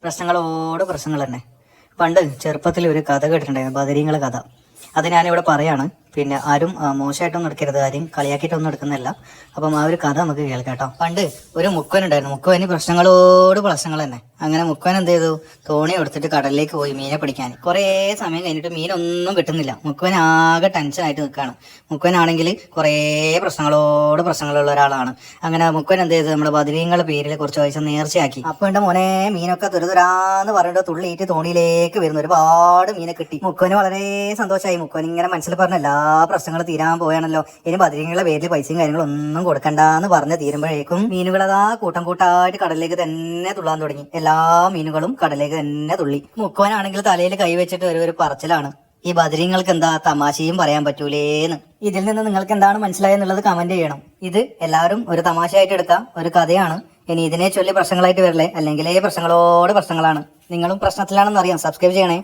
പ്രശ്നങ്ങളോട് പ്രശ്നങ്ങൾ തന്നെ. പണ്ട് ചെറുപ്പത്തിൽ ഒരു കഥ കേട്ടിട്ടുണ്ടായിരുന്നു, ബദരീങ്ങളെ കഥ. അത് ഞാനിവിടെ പറയാണ്. പിന്നെ ആരും മോശമായിട്ടൊന്നും എടുക്കരുത്, ആരും കളിയാക്കിയിട്ടൊന്നും എടുക്കുന്നില്ല. അപ്പം ആ ഒരു കഥ നമുക്ക് കേൾക്കാം കേട്ടോ. പണ്ട് ഒരു മുക്കുവൻ ഉണ്ടായിരുന്നു. മുക്കുവന് പ്രശ്നങ്ങളോട് പ്രശ്നങ്ങൾ തന്നെ. അങ്ങനെ മുക്കുവൻ എന്ത് ചെയ്തു, തോണി എടുത്തിട്ട് കടലിലേക്ക് പോയി മീനെ പിടിക്കാൻ. കുറേ സമയം കഴിഞ്ഞിട്ട് മീനൊന്നും കിട്ടുന്നില്ല. മുക്കുവൻ ആകെ ടെൻഷനായിട്ട് നിൽക്കുകയാണ്. മുക്കുവനാണെങ്കിൽ കുറേ പ്രശ്നങ്ങളുള്ള ഒരാളാണ്. അങ്ങനെ മുക്കുവൻ എന്ത് ചെയ്തു, നമ്മുടെ ബദരീങ്ങളുടെ പേരിൽ കുറച്ച് പൈസ നേർച്ചയാക്കി. അപ്പൊ എന്റെ മോനെ മീനൊക്കെ തുരുതുരാന്ന് പറഞ്ഞിട്ട് തുള്ളിയിട്ട് തോണിയിലേക്ക് വരുന്നു. ഒരുപാട് മീനെ കിട്ടി. മുക്കുവന് വളരെ സന്തോഷമായി. മുക്കുവൻ ഇങ്ങനെ മനസ്സിൽ പറഞ്ഞ എല്ലാ പ്രശ്നങ്ങൾ തീരാൻ പോയാണല്ലോ, ഇനി ബദരീങ്ങളുടെ പേരിൽ പൈസയും കാര്യങ്ങളും ഒന്നും കൊടുക്കണ്ടെന്ന് പറഞ്ഞ് തീരുമ്പോഴേക്കും മീനുകളതാ കൂട്ടം കൂട്ടായിട്ട് കടലിലേക്ക് തന്നെ തുള്ളാൻ തുടങ്ങി. എല്ലാ മീനുകളും കടലിലേക്ക് തന്നെ തുള്ളി. മുക്കുവനാണെങ്കിൽ തലയിൽ കൈവച്ചിട്ട് ഒരു പറച്ചിലാണ്, ഈ ബദരീങ്ങൾക്ക് എന്താ തമാശയും പറയാൻ പറ്റൂലേന്ന്. ഇതിൽ നിന്ന് നിങ്ങൾക്ക് എന്താണ് മനസ്സിലായെന്നുള്ളത് കമന്റ് ചെയ്യണം. ഇത് എല്ലാവരും ഒരു തമാശയായിട്ട് എടുക്കാം, ഒരു കഥയാണ്. ഇനി ഇതിനെ ചൊല്ലി പ്രശ്നങ്ങളായിട്ട് വരില്ലേ, അല്ലെങ്കിൽ പ്രശ്നങ്ങളോട് പ്രശ്നങ്ങളാണ്. നിങ്ങളും പ്രശ്നത്തിലാണെന്ന് അറിയാം. സബ്സ്ക്രൈബ് ചെയ്യണേ.